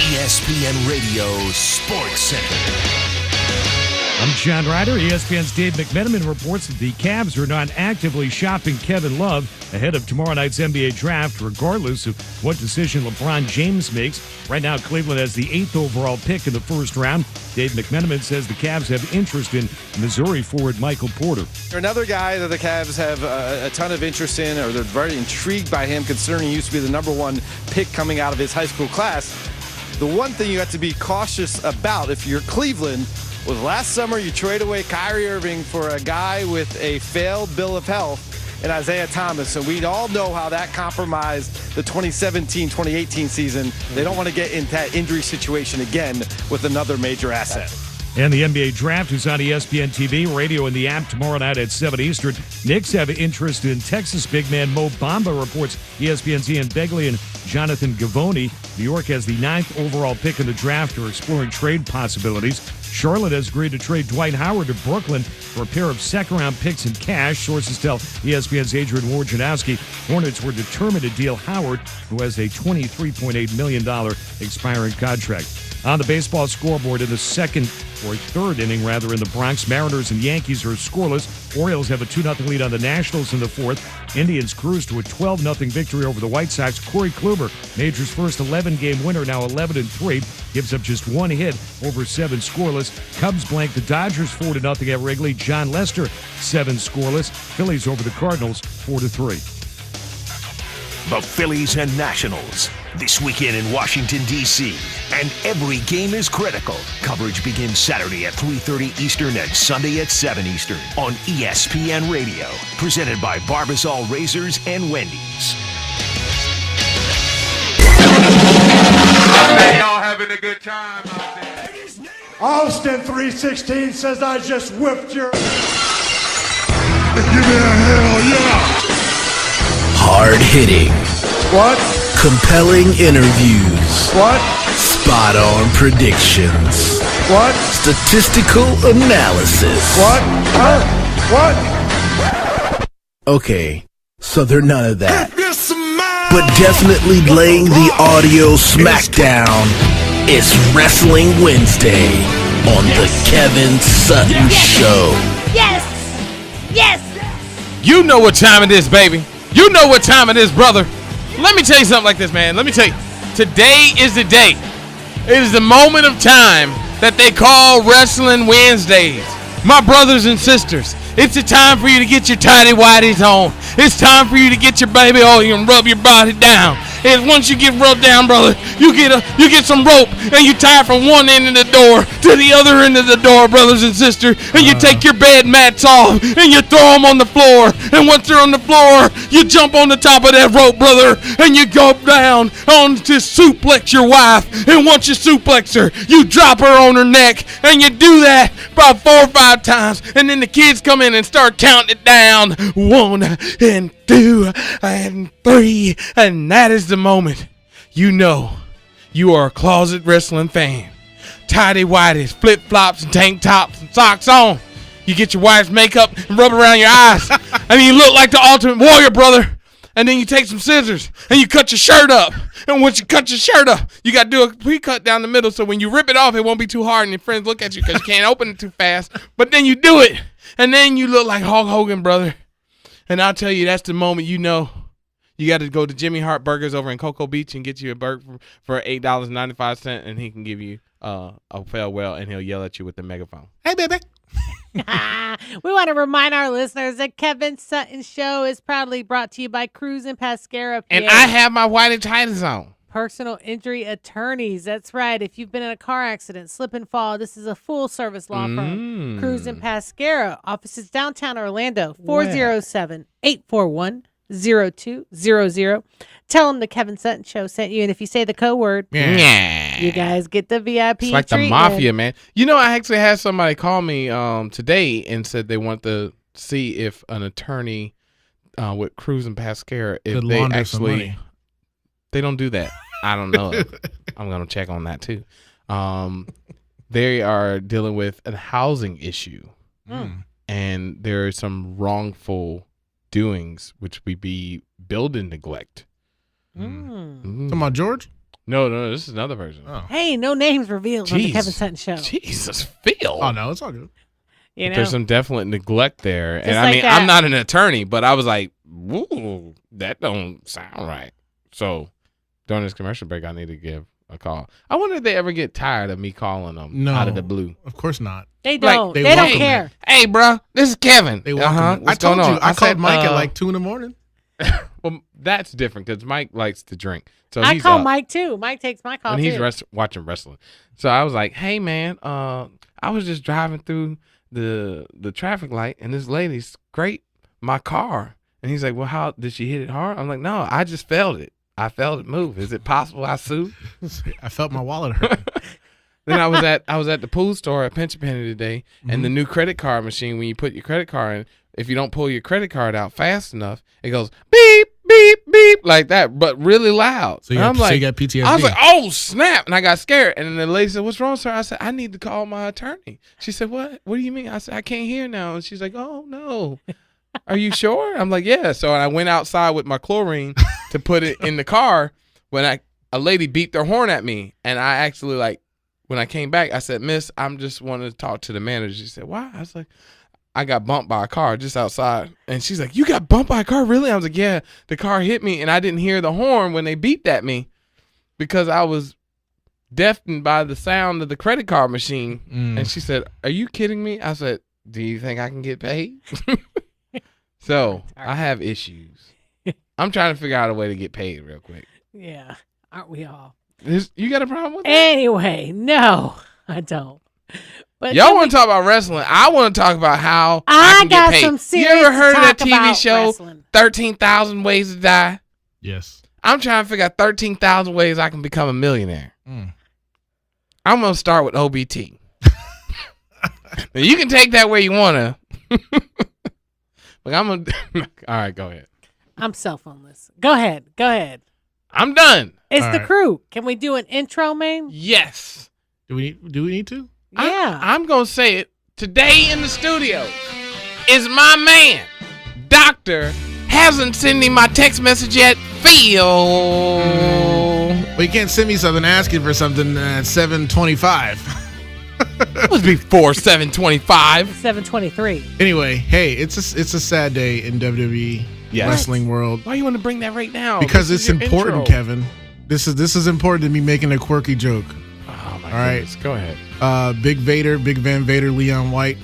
ESPN Radio Sports Center. I'm John Ryder. ESPN's Dave McMenamin reports that the Cavs are not actively shopping Kevin Love ahead of tomorrow night's NBA draft, regardless of what decision LeBron James makes. Right now, Cleveland has the 8th overall pick in the first round. Dave McMenamin says the Cavs have interest in Missouri forward Michael Porter. Another guy that the Cavs have a ton of interest in, or they're very intrigued by him, considering he used to be the #1 pick coming out of his high school class. The one thing you have to be cautious about if you're Cleveland was last summer you trade away Kyrie Irving for a guy with a failed bill of health in Isaiah Thomas, and we all know how that compromised the 2017-2018 season. They don't want to get into that injury situation again with another major asset. And the NBA draft is on ESPN TV, radio, and the app tomorrow night at 7 Eastern. Knicks have interest in Texas big man Mo Bamba, reports ESPN's Ian Begley and Jonathan Gavoni. New York has the 9th overall pick in the draft, are exploring trade possibilities. Charlotte has agreed to trade Dwight Howard to Brooklyn for a pair of second-round picks in cash. Sources tell ESPN's Adrian Wojnarowski Hornets were determined to deal Howard, who has a $23.8 million expiring contract. On the baseball scoreboard in the third inning, in the Bronx, Mariners and Yankees are scoreless. Orioles have a 2-0 lead on the Nationals in the fourth. Indians cruise to a 12-0 victory over the White Sox. Corey Kluber, Major's first 11-game winner, now 11-3, gives up just 1 hit over 7 scoreless. Cubs blank the Dodgers 4-0 at Wrigley. John Lester 7 scoreless. Phillies over the Cardinals 4-3. The Phillies and Nationals this weekend in Washington, D.C. And every game is critical. Coverage begins Saturday at 3:30 Eastern and Sunday at 7 Eastern on ESPN Radio. Presented by Barbasol Razors and Wendy's. I bet y'all having a good time out there. Austin 316 says I just whipped your... Give me a hell yeah. Hard-hitting. What? Compelling interviews. What? Spot-on predictions. What? Statistical analysis. What? Huh? What? Okay, so they're none of that. But definitely laying the audio smackdown. It's Wrestling Wednesday on the Kevin Sutton Show. Yes! Yes! You know what time it is, baby. You know what time it is, brother. Let me tell you something like this, man. Let me tell you. Today is the day. It is the moment of time that they call Wrestling Wednesdays. My brothers and sisters, it's the time for you to get your tighty whities on. It's time for you to get your baby oil and rub your body down. And once you get rubbed down, brother, you get some rope and you tie from one end of the door to the other end of the door, brothers and sisters. And you take your bed mats off and you throw them on the floor. And once they're on the floor, you jump on the top of that rope, brother, and you go down on to suplex your wife. And once you suplex her, you drop her on her neck. And you do that about 4 or 5 times. And then the kids come in and start counting it down. 1 and 2 and 3, and that is the moment you know you are a closet wrestling fan. Tidy whities, flip flops, and tank tops and socks on. You get your wife's makeup and rub it around your eyes, and you look like the Ultimate Warrior, brother. And then you take some scissors and you cut your shirt up. And once you cut your shirt up, you got to do a pre-cut down the middle so when you rip it off, it won't be too hard and your friends look at you because you can't open it too fast. But then you do it, and then you look like Hulk Hogan, brother. And I'll tell you, that's the moment you know you got to go to Jimmy Hart Burgers over in Cocoa Beach and get you a burger for $8.95, and he can give you a farewell, and he'll yell at you with the megaphone. Hey, baby. We want to remind our listeners that Kevin Sutton Show is proudly brought to you by Cruz and Pascara. And I have my white tightest on. Personal injury attorneys. That's right. If you've been in a car accident, slip and fall, this is a full-service law firm. Cruz and Pascara. Offices downtown Orlando, 407-841-0200. Tell them the Kevin Sutton Show sent you, and if you say the code word, you guys get the VIP It's like treatment. the mafia, man. You know, I actually had somebody call me today and said they want to see if an attorney with Cruz and Pascara, if they actually... They don't do that. I don't know. I'm going to check on that, too. They are dealing with a housing issue. And there are some wrongful doings, which would be building neglect. Talking about George? No, this is another version. Oh. Hey, no names revealed on the Kevin Sutton Show. Jesus, Phil. Oh, no, it's all good. You know? There's some definite neglect there. And I like mean, that. I'm not an attorney, but I was like, woo, that don't sound right. So during this commercial break, I need to give a call. I wonder if they ever get tired of me calling them out of the blue. Of course not. They don't. Like, they don't care. Hey, bro, this is Kevin. They welcome it. I told you. I called Mike at like 2 in the morning. Well, that's different because Mike likes to drink. So I he's call up Mike too. Mike takes my call when too. he's watching wrestling. So I was like, "Hey, man, I was just driving through the traffic light, and this lady scraped my car." And he's like, "Well, how did she hit it hard?" I'm like, "No, I just felt it. I felt it move. Is it possible I sue?" I felt my wallet hurt. Then I was at the pool store at Pinch A Penny today, and the new credit card machine, when you put your credit card in, if you don't pull your credit card out fast enough, it goes beep, beep, beep, like that, but really loud. So you got PTSD. I was like, oh, snap. And I got scared. And then the lady said, "What's wrong, sir?" I said, "I need to call my attorney." She said, What do you mean? I said, "I can't hear now." And she's like, "Oh, no. Are you sure?" I'm like, "Yeah." So I went outside with my chlorine to put it in the car when a lady beeped her horn at me. And I actually, when I came back, I said, "Miss, I'm just wanting to talk to the manager." She said, "Why?" I was like, "I got bumped by a car just outside." And she's like, "You got bumped by a car? Really?" I was like, "Yeah, the car hit me and I didn't hear the horn when they beeped at me because I was deafened by the sound of the credit card machine." And she said, "Are you kidding me?" I said, "Do you think I can get paid?" So I have issues. I'm trying to figure out a way to get paid real quick. Yeah, aren't we all? You got a problem with that? Anyway, no, I don't. But y'all want to talk about wrestling? I want to talk about how I can got get paid. some serious You ever heard of that talk TV about show, wrestling. 13,000 Ways to Die? Yes. I'm trying to figure out 13,000 ways I can become a millionaire. I'm going to start with OBT. Now, you can take that where you want to. But I'm going to. All right, go ahead. I'm cell phoneless. Go ahead. I'm done. It's All the right. crew. Can we do an intro, man? Yes. Do we need to? Yeah. I'm going to say it. Today in the studio is my man, Doctor. Hasn't sent me my text message yet. Phil. Well, you can't send me something asking for something at 7:25. It was before 7:25. 7:23. Anyway, hey, it's a sad day in WWE wrestling world. Why you want to bring that right now? Because This it's is your important, intro. Kevin. This is important to me making a quirky joke. Oh my All right. goodness. Go ahead. Big Van Vader, Leon White,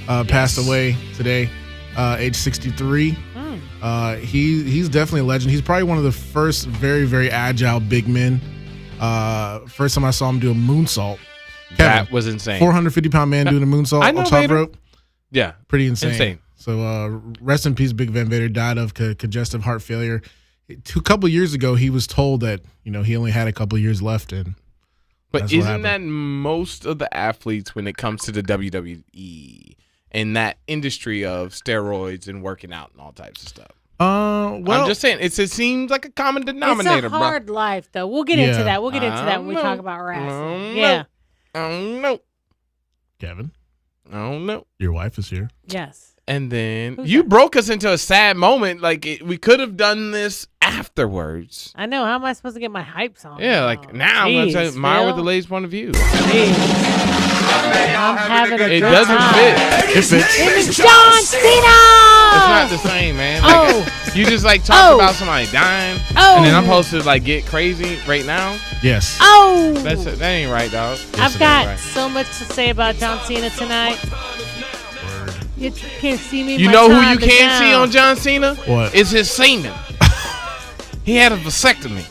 passed away today, age 63. He's definitely a legend. He's probably one of the first very, very agile big men. First time I saw him do a moonsault. Kevin, That was insane. 450-pound man doing a moonsault I know on top Vader. rope. Yeah. Pretty insane. Insane. So rest in peace, Big Van Vader. Died of congestive heart failure. A couple years ago, he was told that he only had a couple years left, and But that's what isn't happened. that most of the athletes when it comes to the WWE and that industry of steroids and working out and all types of stuff? Well, I'm just saying, it seems like a common denominator, It's a hard life, though. We'll get into that. We'll get into that when we talk about wrestling. Yeah. I don't know. Kevin, I don't know. your wife is here. Yes. And then Who's you that? broke us into a sad moment. We could have done this afterwards. I know. How am I supposed to get my hype song? Yeah, now I'm going to tell you, Mayra with the lady's point of view. I'm having a It good doesn't time. fit. It fits. It is John Cena. It's not the same, man. You just talk about somebody dying, and then I'm supposed to get crazy right now. Yes. That ain't right, dog. I've got so much to say about John Cena tonight. You can't see me. You my know who time you is can't see now. on John Cena? What? It's his semen. He had a vasectomy.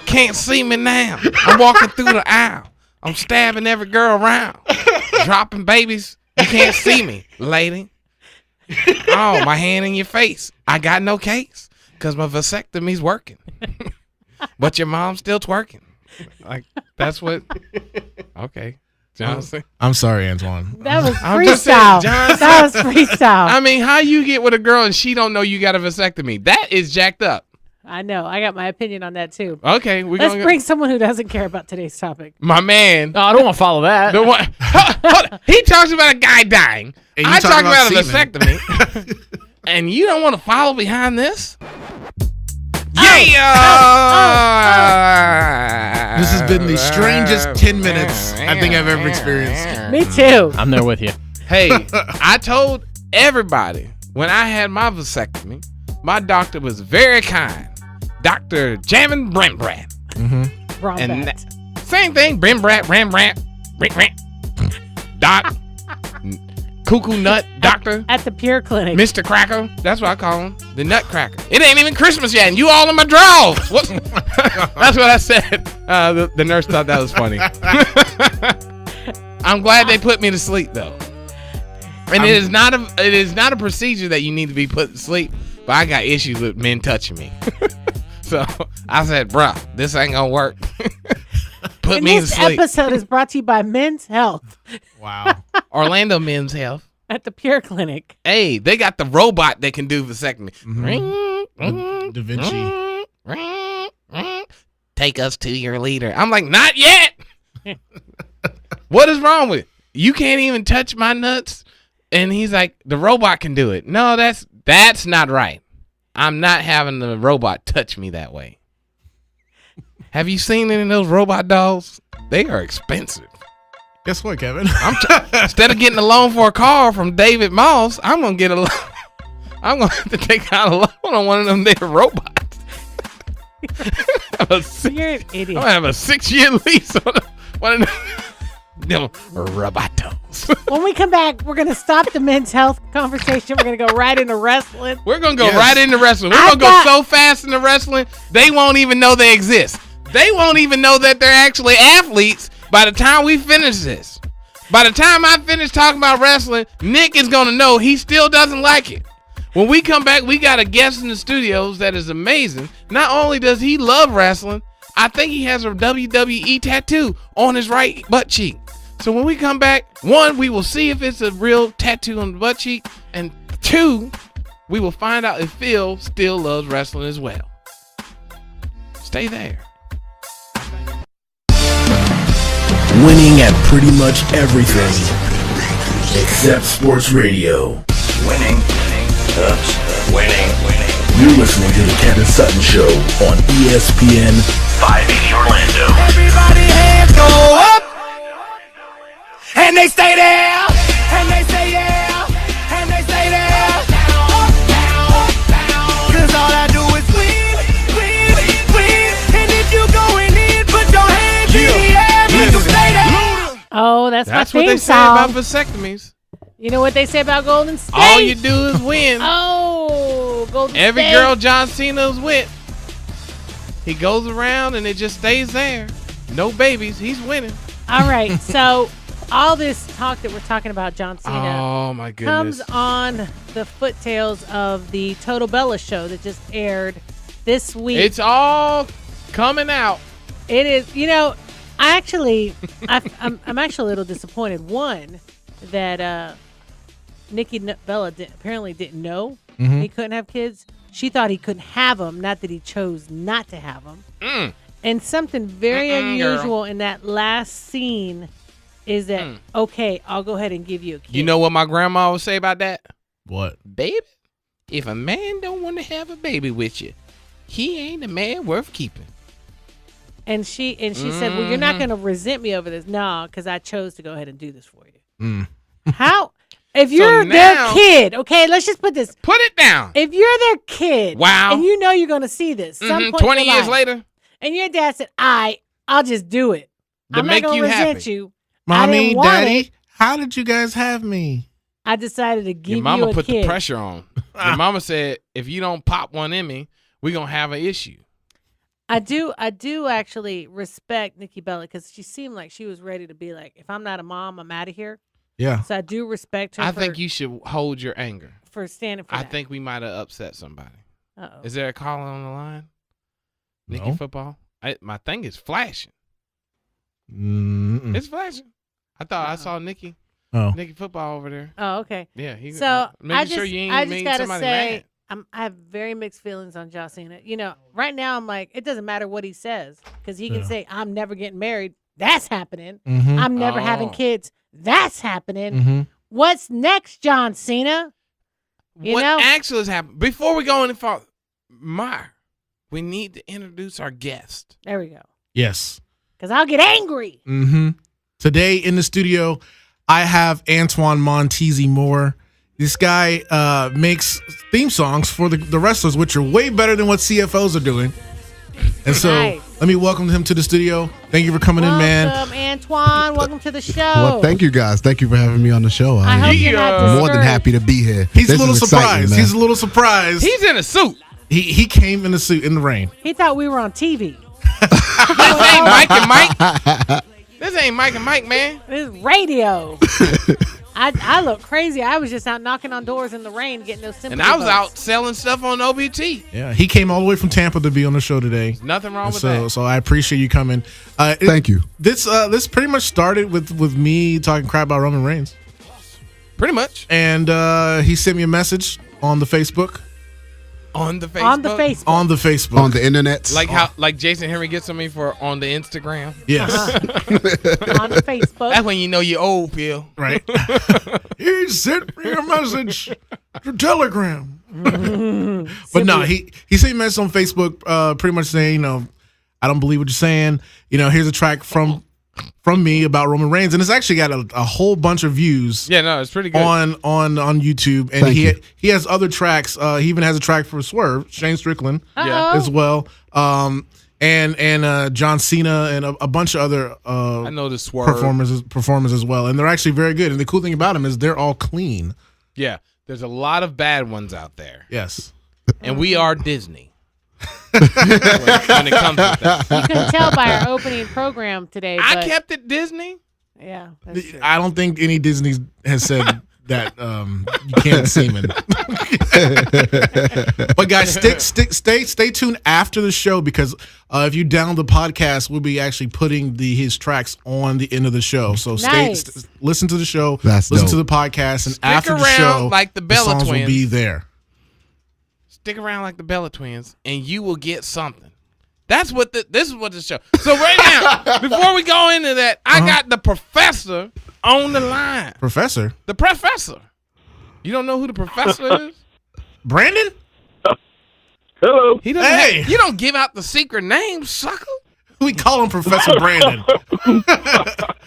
Can't see me now. I'm walking through the aisle. I'm stabbing every girl around. Dropping babies. You can't see me, lady. Oh, my hand in your face. I got no case because my vasectomy's working. But your mom's still twerking. That's what. Okay. Johnson. I'm sorry, Antoine. That was I'm just saying, freestyle. John That was freestyle. I mean, how you get with a girl and she don't know you got a vasectomy? That is jacked up. I know. I got my opinion on that too. Okay, Let's bring someone who doesn't care about today's topic. my man. No, I don't want to follow that. The one, hold on. He talks about a guy dying. And you I talk talk about about a semen. vasectomy. And you don't want to follow behind this? Hey, This has been the strangest 10 minutes I think I've ever experienced. Me too. I'm there with you. Hey, I told everybody when I had my vasectomy, my doctor was very kind. Dr. Jamin Brembrat. And same thing, Brembrat, Doc, Cuckoo Nut Doctor. At the Pure Clinic. Mr. Cracker. That's what I call him. The Nutcracker. It ain't even Christmas yet, and you all in my drawers. What? That's what I said. The nurse thought that was funny. I'm glad they put me to sleep, though. And it is not a procedure that you need to be put to sleep, but I got issues with men touching me. So I said, bruh, this ain't gonna work. Put me to sleep. This episode is brought to you by Men's Health. Wow. Orlando Men's Health. At the Pure Clinic. Hey, they got the robot that can do vasectomy. Da Vinci. Take us to your leader. I'm like, not yet. What is wrong with it? You can't even touch my nuts? And he's like, the robot can do it. No, that's not right. I'm not having the robot touch me that way. Have you seen any of those robot dolls? They are expensive. Guess what, Kevin? Instead of getting a loan for a car from David Moss, I'm gonna get a loan. I'm gonna have to take out a loan on one of them there robots. You're an idiot. I'm gonna have a 6-year lease on one of them robotos. When we come back, we're gonna stop the men's health conversation. We're gonna go right into wrestling. We're gonna go right into wrestling. We're gonna go so fast into wrestling, they won't even know they exist. They won't even know that they're actually athletes by the time we finish this. By the time I finish talking about wrestling, Nick is going to know he still doesn't like it. When we come back, we got a guest in the studios that is amazing. Not only does he love wrestling, I think he has a WWE tattoo on his right butt cheek. So when we come back, 1, we will see if it's a real tattoo on the butt cheek. And 2, we will find out if Phil still loves wrestling as well. Stay there. Winning at pretty much everything except sports radio. Winning. You're listening to the Kevin Sutton Show on ESPN 580 Orlando. Everybody hands go up, and they stay there, and they say yeah, and they stay there. Up, down, 'cause all I do is win, and if you going in, put your hands in the air, and you stay there. Oh, that's my what they say song. about vasectomies. You know what they say about Golden State? All you do is win. Oh, Golden State. Every girl John Cena's with, he goes around and it just stays there. No babies. He's winning. All right. So all this talk that we're talking about John Cena Oh, my goodness. comes on the foottails of the Total Bella show that just aired this week. It's all coming out. It is. You know, I'm actually a little disappointed. One, that Nikki Bella apparently didn't know he couldn't have kids. She thought he couldn't have them, not that he chose not to have them. And something very unusual in that last scene is that, okay, I'll go ahead and give you a kid. You know what my grandma would say about that? What? Baby, if a man don't want to have a baby with you, he ain't a man worth keeping. And she said, well, you're not going to resent me over this. No, because I chose to go ahead and do this for you. How? If you're their kid, okay, let's just put this. Put it down. If you're their kid, wow, and you know you're going to see this some point 20 in your years life, later, and your dad said, I'll just do it. I'm not going to resent you. Mommy, Daddy, how did you guys have me? I decided to give your mama you a put kid. The pressure on. Your mama said, if you don't pop one in me, we're going to have an issue. I do actually respect Nikki Bella because she seemed like she was ready to be like, if I'm not a mom, I'm out of here. Yeah. So I do respect her. I think you should hold your anger. For standing for that. I think we might have upset somebody. Uh-oh. Is there a caller on the line? No. Nikki football? My thing is flashing. Mm-mm. It's flashing. I thought I saw Nikki. Oh. Nikki football over there. Oh, okay. Yeah. So I just gotta say, I have very mixed feelings on John Cena. You know, right now I'm like, it doesn't matter what he says because he can say, I'm never getting married. That's happening. I'm never having kids. That's happening. What's next, John Cena? What actually has happened? Before we go any farther, we need to introduce our guest. There we go. Yes. Because I'll get angry. Mm-hmm. Today in the studio, I have Antoine Monteasy Moore. This guy makes theme songs for the wrestlers, which are way better than what CFOs are doing. And so let me welcome him to the studio. Thank you for coming in, man. Welcome, Antoine. Welcome to the show. Well, thank you guys. Thank you for having me on the show. I hope you're not more than happy to be here. He's a little surprised. He's a little surprised. He's in a suit. He came in a suit in the rain. He thought we were on TV. This ain't Mike and Mike. This ain't Mike and Mike, man. This is radio. I look crazy. I was just out knocking on doors in the rain getting those sympathy And I was votes. out selling stuff on OBT. Yeah, he came all the way from Tampa to be on the show today. Nothing wrong with that. So I appreciate you coming. Thank you. This pretty much started with me talking crap about Roman Reigns. Pretty much. And he sent me a message on the Facebook. On the Facebook? On the Facebook. On the Facebook. On the internet. Like Jason Henry gets on me for on the Instagram. Yes. On the Facebook. That's when you know you're old, Phil. Right. He sent me a message to Telegram. But no, he sent me a message on Facebook pretty much saying, I don't believe what you're saying. Here's a track from me about Roman Reigns, and it's actually got a whole bunch of views. Yeah, no, it's pretty good on YouTube, and he has other tracks. He even has a track for Swerve, Shane Strickland, as well, and John Cena, and a bunch of other I know the Swerve performers as well, and they're actually very good. And the cool thing about them is they're all clean. Yeah, there's a lot of bad ones out there. Yes, and we are Disney. when it comes to that. You couldn't tell by our opening program today. I but kept it Disney. Yeah, that's true. I don't think any Disney has said that you can't semen. But guys, stay tuned after the show, because if you download the podcast, we'll be actually putting his tracks on the end of the show. So listen to the show, listen to the podcast, and after the show, like the Bella songs Twins will be there. Stick around like the Bella Twins, and you will get something. This is what the show. So right now, before we go into that, I got the professor on the line. Professor? The professor. You don't know who the professor is? Brandon? Hello. He doesn't. You don't give out the secret name, sucker. We call him Professor Brandon.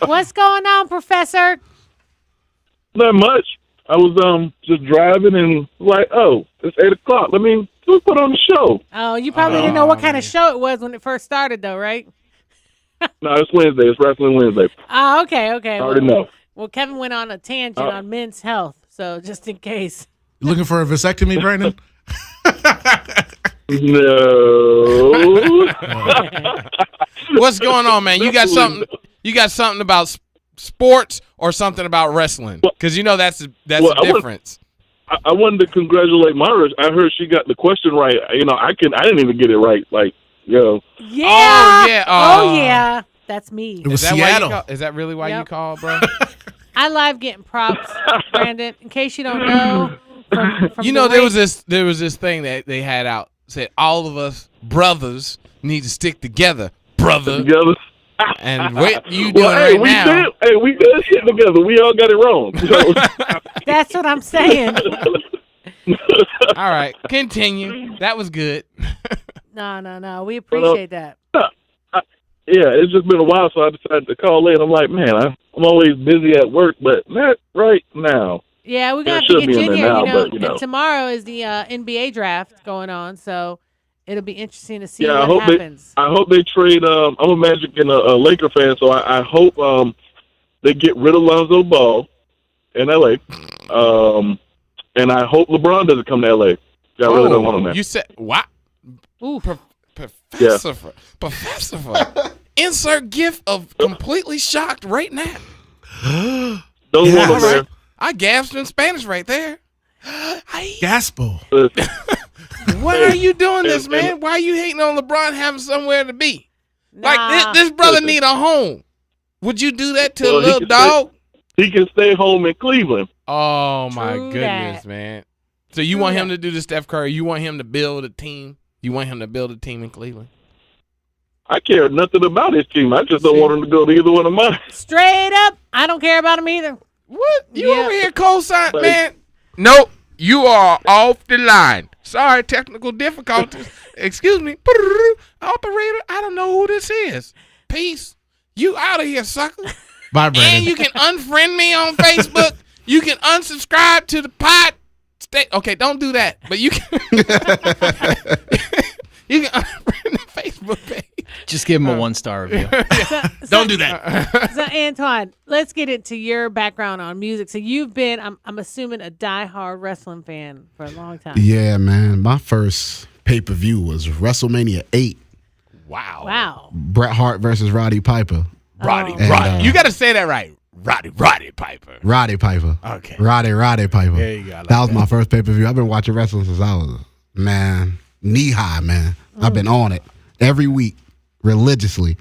What's going on, Professor? Not much. I was just driving and like, oh, it's 8:00. Let's put on the show. Oh, you probably didn't know what kind of show it was when it first started, though, right? No, it's Wednesday. It's Wrestling Wednesday. Oh, okay. I already know. Well, Kevin went on a tangent on men's health, so just in case. You looking for a vasectomy, Brandon? No. What's going on, man? You got something? You got something about sports or something about wrestling? Because that's the difference. I wanted to congratulate Mayra. I heard she got the question right. I didn't even get it right. Yeah. Oh yeah. Oh yeah. That's me. It was Seattle. Is that really why you called, bro? I love getting props, Brandon. In case you don't know, from there was this thing that they had out, said all of us brothers need to stick together, brother. And what you doing right now? We did shit together. We all got it wrong. That's what I'm saying. All right, continue. That was good. No. We appreciate that. Yeah, it's just been a while, so I decided to call in. I'm like, man, I'm always busy at work, but not right now. Yeah, we're going to have to get you in here. And tomorrow is the NBA draft going on, so it'll be interesting to see what happens. I hope they trade. I'm a Magic and a Laker fan, so I hope they get rid of Lonzo Ball in L.A., and I hope LeBron doesn't come to L.A. I really don't want him there. You said what? Ooh. Professor. Insert gif of completely shocked right now. Don't want him there. I gasped in Spanish right there. Gaspo. Why are you doing this, man? Why are you hating on LeBron having somewhere to be? Like this brother need a home. Would you do that to a little dog? He can stay home in Cleveland. Oh my goodness, man. So you want him to do the Steph Curry? You want him to build a team? You want him to build a team in Cleveland? I care nothing about his team. I just don't want him to go to either one of mine. Straight up, I don't care about him either. What? You over here co-sign, man? Nope. You are off the line. Sorry, technical difficulties. Excuse me. Operator, I don't know who this is. Peace. You out of here, sucker. Bye, Brandon. And you can unfriend me on Facebook. You can unsubscribe to the pod. Okay, don't do that. But you can you can unfriend the Facebook page. Just give him a 1-star review. Don't do that. So Antoine, let's get into your background on music. So you've been, I'm assuming, a diehard wrestling fan for a long time. Yeah, man. My first pay-per-view was WrestleMania 8. Wow. Bret Hart versus Roddy Piper. Roddy. You got to say that right. Roddy Piper. Roddy Piper. Okay. Roddy Piper. There you go. Like that was my first pay-per-view. I've been watching wrestling since I was, knee-high, man. I've been on it every week, religiously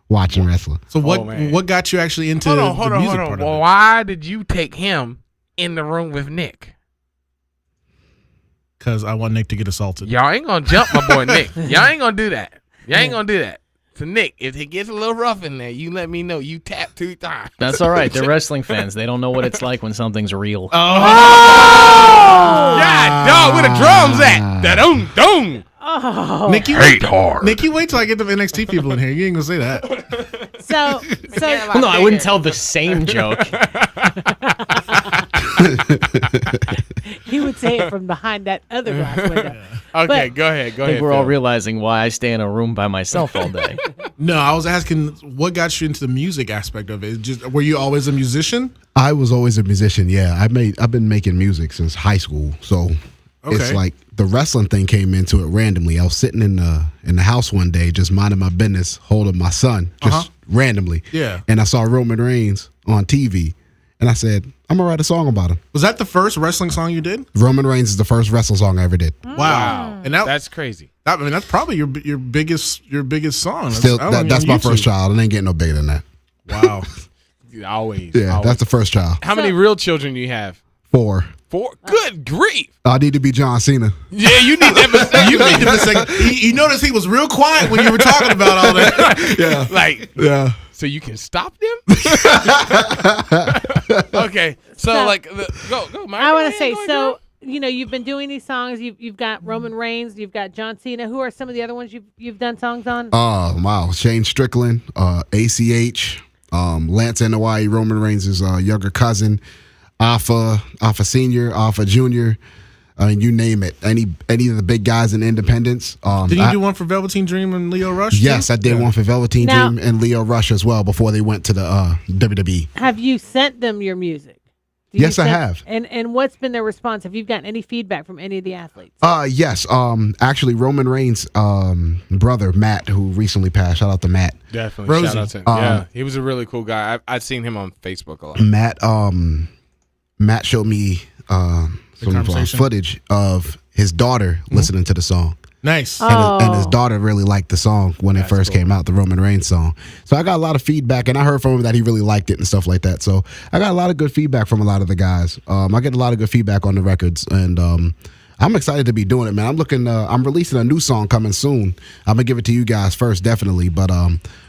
watching wrestling. So what got you actually into the music part of it? Why did you take him in the room with Nick? Because I want Nick to get assaulted. Y'all ain't going to jump my boy Nick. Y'all ain't going to do that. Y'all ain't going to do that. So, Nick, if it gets a little rough in there, you let me know. You tap 2 times. That's all right. They're wrestling fans. They don't know what it's like when something's real. God, dog, where the drums at? Da-dum-dum. Oh. Nikki, hate hard. Nikki, wait till I get the NXT people in here. You ain't going to say that. So well, no, I wouldn't tell the same joke. He would say it from behind that other glass window. Okay, go ahead. I think we're all realizing why I stay in a room by myself all day. No, I was asking what got you into the music aspect of it. Just were you always a musician? I was always a musician, yeah. I've been making music since high school. So it's like the wrestling thing came into it randomly. I was sitting in the house one day just minding my business, holding my son just randomly. Yeah. And I saw Roman Reigns on TV. And I said, I'm going to write a song about him. Was that the first wrestling song you did? Roman Reigns is the first wrestling song I ever did. Wow. And that's crazy. That's probably your biggest song. Still, that's my first child. It ain't getting no bigger than that. Wow. Always. Yeah, that's the first child. How many real children do you have? 4. 4? Good grief. I need to be John Cena. Yeah, you need that vasectomy. You need the vasectomy. You notice he was real quiet when you were talking about all that. Yeah. Yeah. So you can stop them? Okay. So go, Mayra. I want to say, you've been doing these songs. You've got Roman Reigns. You've got John Cena. Who are some of the other ones you've done songs on? Wow. Shane Strickland, ACH, Lance Anoa'i, Roman Reigns' younger cousin, Alpha Senior, Alpha Junior. I mean, you name it. Any of the big guys in Independence. Did you do one for Velveteen Dream and Leo Rush? Yes, too? I did one for Velveteen Dream and Leo Rush as well before they went to the WWE. Have you sent them your music? Yes, I have. And what's been their response? Have you gotten any feedback from any of the athletes? Yes. Actually, Roman Reigns' brother, Matt, who recently passed. Shout out to Matt. Definitely. Rosie. Shout out to him. Yeah, he was a really cool guy. I've seen him on Facebook a lot. Matt showed me some footage of his daughter listening to the song. Nice. And his daughter really liked the song when it first came out, the Roman Reigns song. So I got a lot of feedback, and I heard from him that he really liked it and stuff like that. So I got a lot of good feedback from a lot of the guys. I get a lot of good feedback on the records, and I'm excited to be doing it, man. I'm releasing a new song coming soon. I'm gonna give it to you guys first, definitely, but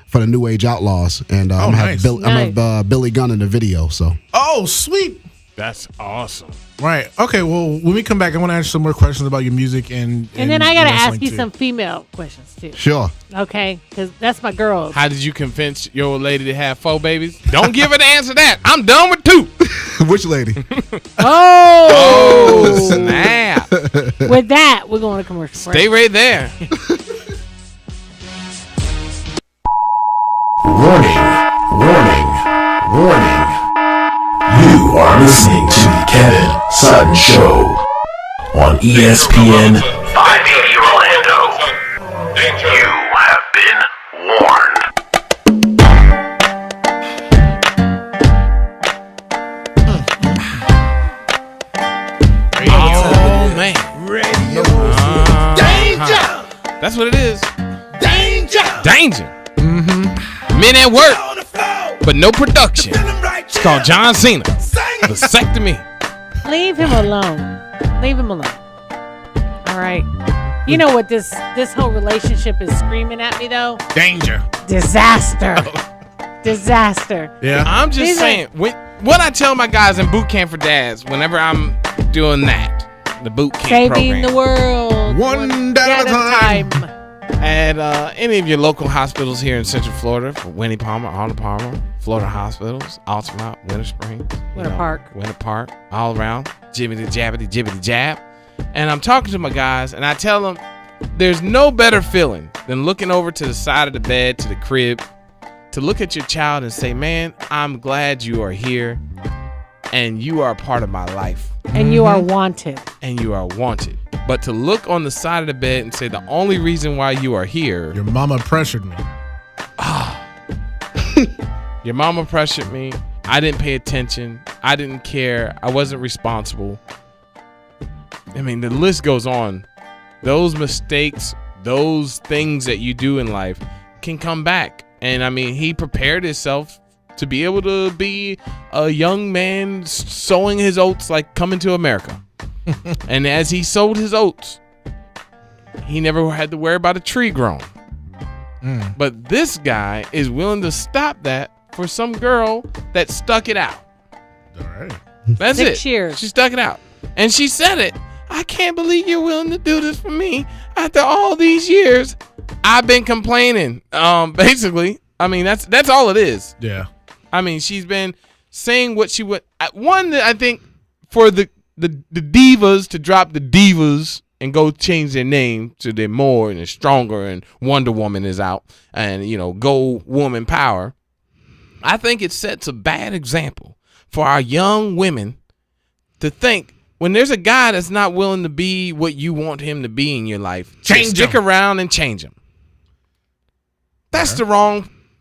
for the New Age Outlaws, and I'm gonna have Billy Gunn in the video. So. Oh, sweet. That's awesome. Right. Okay. Well, when we come back, I want to ask some more questions about your music and then I got to ask you some female questions too. Sure. Okay, because that's my girl. How did you convince your old lady to have 4 babies? Don't give her the answer to that. I'm done with 2. Which lady? Oh, snap. With that, we're going to commercial break. Stay right there. Warning. You are listening to the Kevin Sutton Show on ESPN 580 Orlando. You have been warned. Oh, man. Radio. Danger. That's what it is. Danger. Men at work, but no production. It's called John Cena. Vasectomy. Leave him alone. Leave him alone. All right. You know what this whole relationship is screaming at me though? Danger. Disaster. Disaster. Yeah. I'm just saying, what I tell my guys in boot camp for dads, whenever I'm doing that, The boot camp Saving program. the world. One day at a time. At any of your local hospitals here in Central Florida, for Winnie Palmer, Arnold Palmer, Florida hospitals, Altamont, Winter Springs, Winter Park, all around, jibbity jabbity jab. And I'm talking to my guys, and I tell them there's no better feeling than looking over to the side of the bed, to the crib, to look at your child and say, man, I'm glad you are here, and you are a part of my life. And you are wanted. And you are wanted. But to look on the side of the bed and say the only reason why you are here. Your mama pressured me. Your mama pressured me. I didn't pay attention. I didn't care. I wasn't responsible. I mean, the list goes on. Those mistakes, those things that you do in life can come back. And I mean, he prepared himself to be able to be a young man sowing his oats like Coming to America. And as he sowed his oats, he never had to worry about a tree growing. But this guy is willing to stop that for some girl that stuck it out. All right. That's 6 it. years. She stuck it out. And she said it. I can't believe you're willing to do this for me after all these years. I've been complaining. Basically, I mean, that's all it is. Yeah. I mean, she's been saying what she would. One, I think, for the divas to drop the divas and go change their name to they're more and they're stronger and Wonder Woman is out and, go woman power. I think it sets a bad example for our young women to think when there's a guy that's not willing to be what you want him to be in your life, stick around and change him. That's the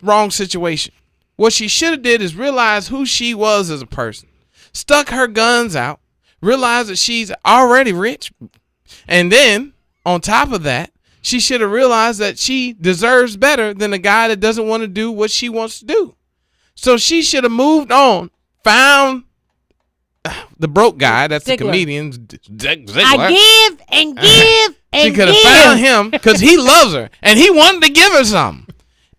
wrong situation. What she should have did is realize who she was as a person, stuck her guns out, realized that she's already rich, and then on top of that, she should have realized that she deserves better than a guy that doesn't want to do what she wants to do. So she should have moved on, found the broke guy, that's the comedian, Ziegler. I give and give and She could have found him because he loves her and he wanted to give her something.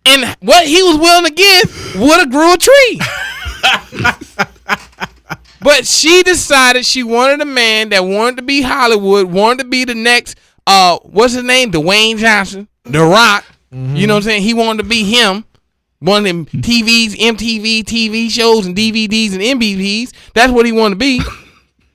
And what he was willing to give would have grew a tree. But she decided she wanted a man that wanted to be Hollywood, wanted to be the next, what's his name? Dwayne Johnson, The Rock. Mm-hmm. You know what I'm saying? He wanted to be him. One of them MTV TV shows and DVDs and MVPs. That's what he wanted to be.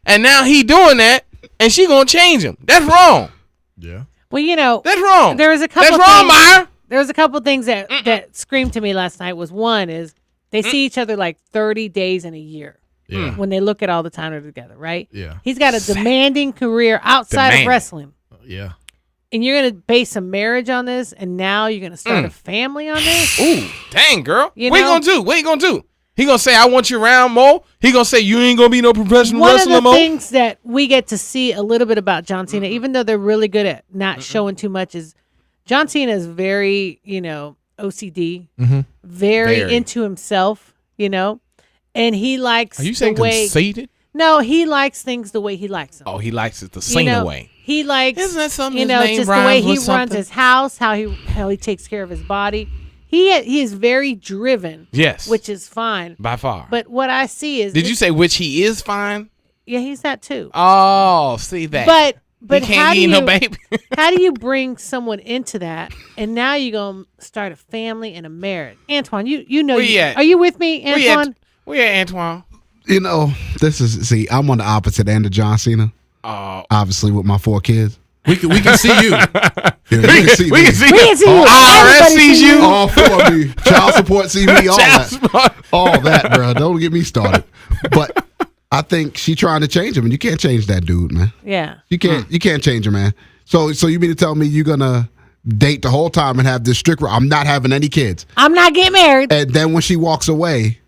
And now he doing that, and she gonna change him. That's wrong. Yeah. Well, that's wrong. There was a couple. That's wrong, Mayra. There was a couple things that screamed to me last night. One is they see each other like 30 days in a year. Yeah. When they look at all the time they're together, right? Yeah. He's got a demanding career outside of wrestling. Yeah. And you're going to base a marriage on this, and now you're going to start a family on this? Ooh, dang, girl. You what you going to do? What you going to do? He going to say, I want you around more? He going to say, you ain't going to be no professional wrestler more? One of the things that we get to see a little bit about John Cena, even though they're really good at not showing too much, is John Cena is very, OCD, very into himself, and he likes Are you saying conceited? No, he likes things the way he likes them. Oh, he likes it the Cena way. He likes, Isn't that something his name just the way he rhymes with runs his house, how he takes care of his body. He is very driven. Yes. Which is fine. By far. But what I see is... Did you say which he is fine? Yeah, he's that too. Oh, see that. But he can't eat no baby. How do you bring someone into that, and now you're going to start a family and a marriage? Antoine, you know... Are you with me, Antoine? Where you at, Antoine? I'm on the opposite end of John Cena. Obviously, with my 4 kids. We can see you. We can see We can see you. IRS sees you. All 4 of me. Child support see me. All that. All that, bro. Don't get me started. But I think she trying to change him, and you can't change that dude, man. Yeah. You can't change him, man. So you mean to tell me you're gonna date the whole time and have this strict rule? I'm not having any kids. I'm not getting married. And then when she walks away,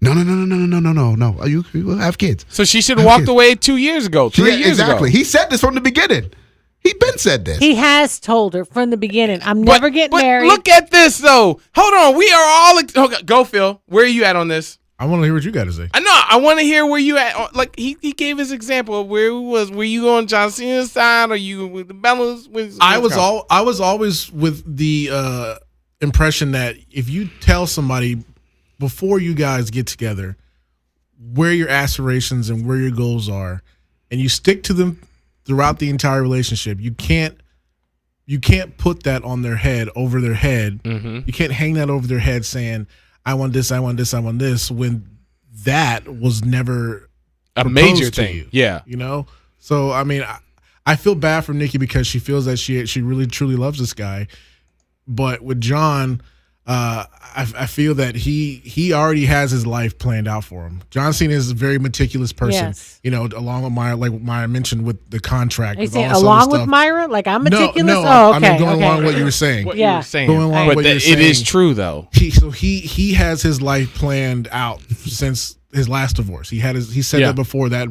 no. You will have kids. So she should have walked away 2 years ago, 3 years ago. Exactly. He said this from the beginning. He been said this. He has told her from the beginning, I'm never getting married. Look at this, though. Hold on. We are all... Go, Phil. Where are you at on this? I want to hear what you got to say. I know. I want to hear where you at. Like, he gave his example of where he was. Were you on John Cena's side or you with the Bellas? I was always with the impression that if you tell somebody before you guys get together where your aspirations and where your goals are, and you stick to them throughout the entire relationship. You can't put that on their head, over their head. Mm-hmm. You can't hang that over their head saying, I want this, I want this, I want this, when that was never a major to thing. you, Yeah. you know? So, I mean, I feel bad for Nikki because she feels that she really, truly loves this guy. But with John, I feel that he already has his life planned out for him. John Cena is a very meticulous person, Yes. you know, along with Mayra mentioned with the contract. Are you with saying all this along other with stuff. Myra? Like I'm meticulous? No, oh, I okay. mean, going okay. along with what you were saying. What Yeah. you were saying. Going along with what you were saying. It is true, though. He has his life planned out since his last divorce. He said that before that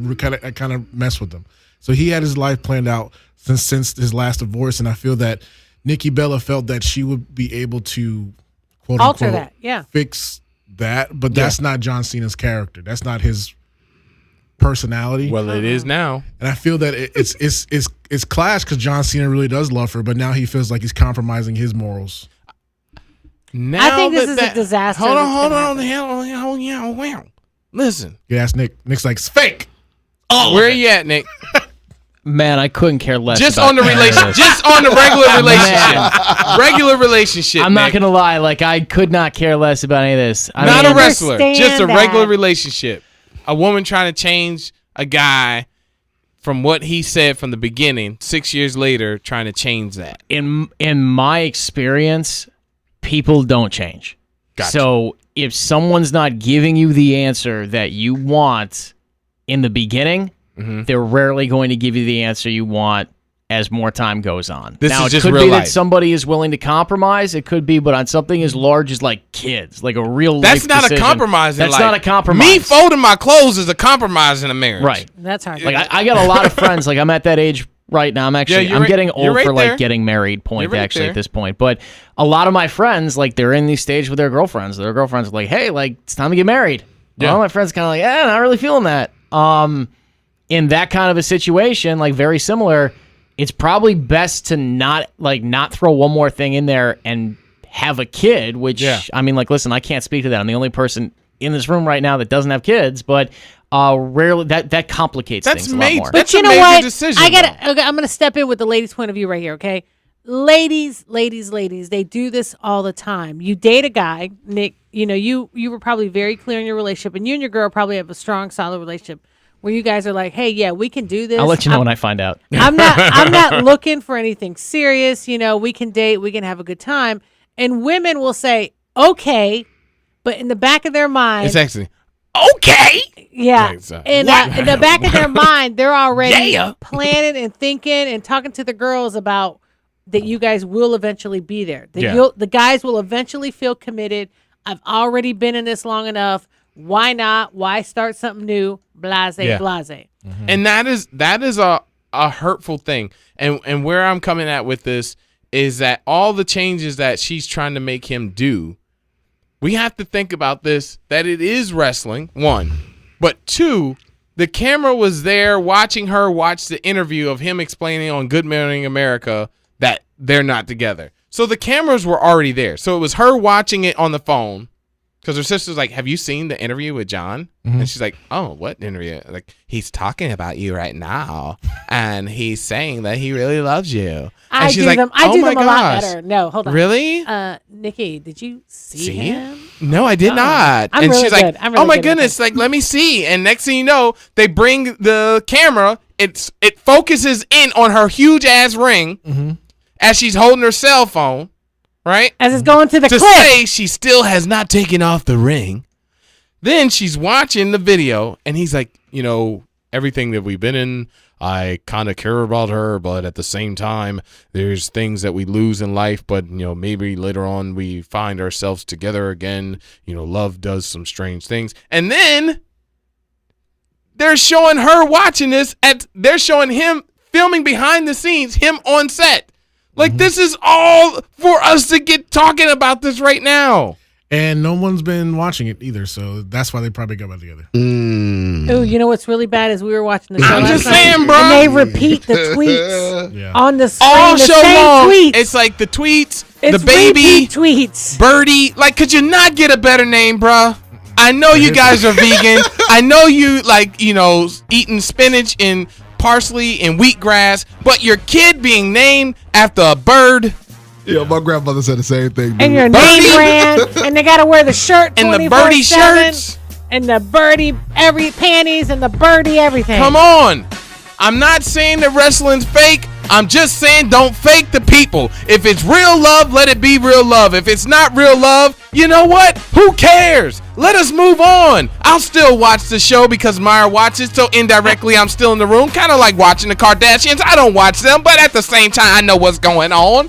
kind of messed with him. So he had his life planned out since his last divorce, and I feel that Nikki Bella felt that she would be able to quote Alter unquote that, fix that, but that's not John Cena's character. That's not his personality. Well, it is now, and I feel that it's clash because John Cena really does love her, but now he feels like he's compromising his morals. Now I think this is a disaster. Hold on. Listen. You ask Nick. Nick's like, it's fake. Where are you at, Nick? Man, I couldn't care less. Just about on the relationship. Just on the regular relationship. Regular relationship. I'm not Nick. gonna lie. Like I could not care less about any of this. Not a wrestler. Just a that. regular relationship. A woman trying to change a guy from what he said from the beginning. 6 years later, trying to change that. In my experience, people don't change. Gotcha. So if someone's not giving you the answer that you want in the beginning, they're rarely going to give you the answer you want as more time goes on. This now, is just it could real be life. that somebody is willing to compromise. It could be, but on something as large as like kids, like a real That's life not decision, a compromise in That's life. not a compromise. Me folding my clothes is a compromise in a marriage. Right. That's hard. Like I got a lot of friends. Like I'm at that age right now. I'm actually you're I'm right- getting you're old right for there. like getting married point You're right actually there. at this point. But a lot of my friends, like they're in these stage with their girlfriends. Their girlfriends are like, hey, like it's time to get married. Yeah. Well, my friends kind of like, not really feeling that. In that kind of a situation, like very similar, it's probably best to not throw one more thing in there and have a kid, which I mean, like, listen, I can't speak to that. I'm the only person in this room right now that doesn't have kids, but rarely that complicates things a lot more. But you know what? I'm going to step in with the ladies' point of view right here, okay? Ladies, they do this all the time. You date a guy, Nick, you know, you were probably very clear in your relationship, and you and your girl probably have a strong, solid relationship where you guys are like, hey, yeah, we can do this. I'll let you know when I find out. I'm not looking for anything serious. You know, we can date, we can have a good time. And women will say, okay, but in the back of their mind, It's actually, okay. yeah, Right, so- in the back of their mind, they're already Yeah. planning and thinking and talking to the girls about that you guys will eventually be there. That Yeah. the guys will eventually feel committed. I've already been in this long enough. Why not? Why start something new? Blase, blase. And that is a hurtful thing. And where I'm coming at with this is that all the changes that she's trying to make him do, we have to think about this, that it is wrestling, one. But two, the camera was there watching her watch the interview of him explaining on Good Morning America that they're not together. So the cameras were already there. So it was her watching it on the phone. Because her sister's like, have you seen the interview with John? And she's like, oh, what interview? Like, he's talking about you right now. And he's saying that he really loves you. And I she's do like, them. oh I do my them a lot gosh. better. No, hold on. Really? Nikki, did you see See? him? No, I did not. I'm and really she's good. like, I'm really oh my good at goodness, like, let me see. And next thing you know, they bring the camera. It focuses in on her huge ass ring as she's holding her cell phone, right? As it's going to the to clip. say she still has not taken off the ring. Then she's watching the video, and he's like, you know, everything that we've been in, I kind of care about her, but at the same time, there's things that we lose in life, but, you know, maybe later on we find ourselves together again. You know, love does some strange things. And then they're showing her watching this, they're showing him filming behind the scenes, him on set. Like, this is all for us to get talking about this right now. And no one's been watching it either, so that's why they probably got back together. Ooh, you know what's really bad is we were watching the show I'm last just night, saying, bro. and they repeat the tweets on the screen. All the show same long. tweets. It's like the tweets, It's the baby, repeat tweets. Birdie. Like, could you not get a better name, bruh? I know you guys are vegan. I know you like, you know, eating spinach and parsley and wheatgrass, but your kid being named after a bird. Yeah, my grandmother said the same thing. And your name brand, and they got to wear the shirt 24/7. And the birdie shirts. And the birdie every panties and the birdie everything. Come on. I'm not saying that wrestling's fake. I'm just saying don't fake the people. If it's real love, let it be real love. If it's not real love, you know what? Who cares? Let us move on. I'll still watch the show because Mayra watches, so indirectly I'm still in the room. Kind of like watching the Kardashians. I don't watch them, but at the same time, I know what's going on.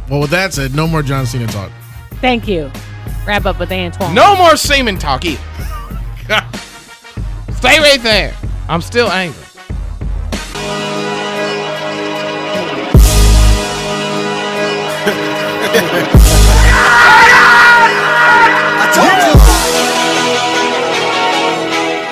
Well, with that said, no more John Cena talk. Thank you. Wrap up with Antoine. No more semen talk either. Stay right there. I'm still angry.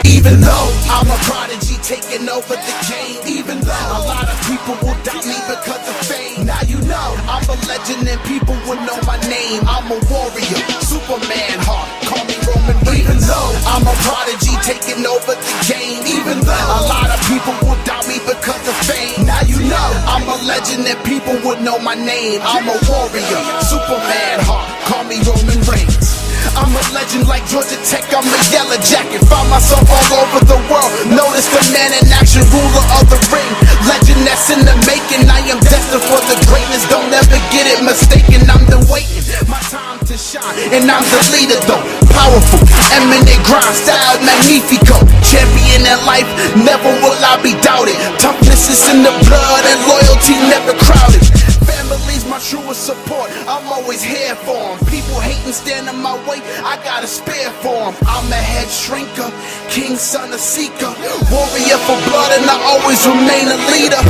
Even though I'm a prodigy taking over the game, even though a lot of people will doubt me because of fame, now you know I'm a legend and people will know my name. I'm a warrior, Superman heart, call me Roman Reigns. Even though I'm a prodigy taking over the game, even though a lot of people will doubt me because of fame, now you know I'm a legend and people will know my name. I'm a warrior, Superman heart, call me Roman Reigns. I'm a legend like Georgia Tech, I'm a yellow jacket. Found myself all over the world. Notice the man in action, ruler of the ring. Legend that's in the making. I am destined for the greatness. Don't ever get it mistaken. I'm the waiting, my time to shine. And I'm the leader though. Powerful, eminent grind style, magnifico. Champion in life, never will I be doubted. Toughness is in the blood and loyalty never crowded. Family's my truest support, I'm always here for them. People hating, stand in my way, I got a spare for them. I'm a head shrinker, king, son, a seeker. Warrior for blood and I always remain a leader.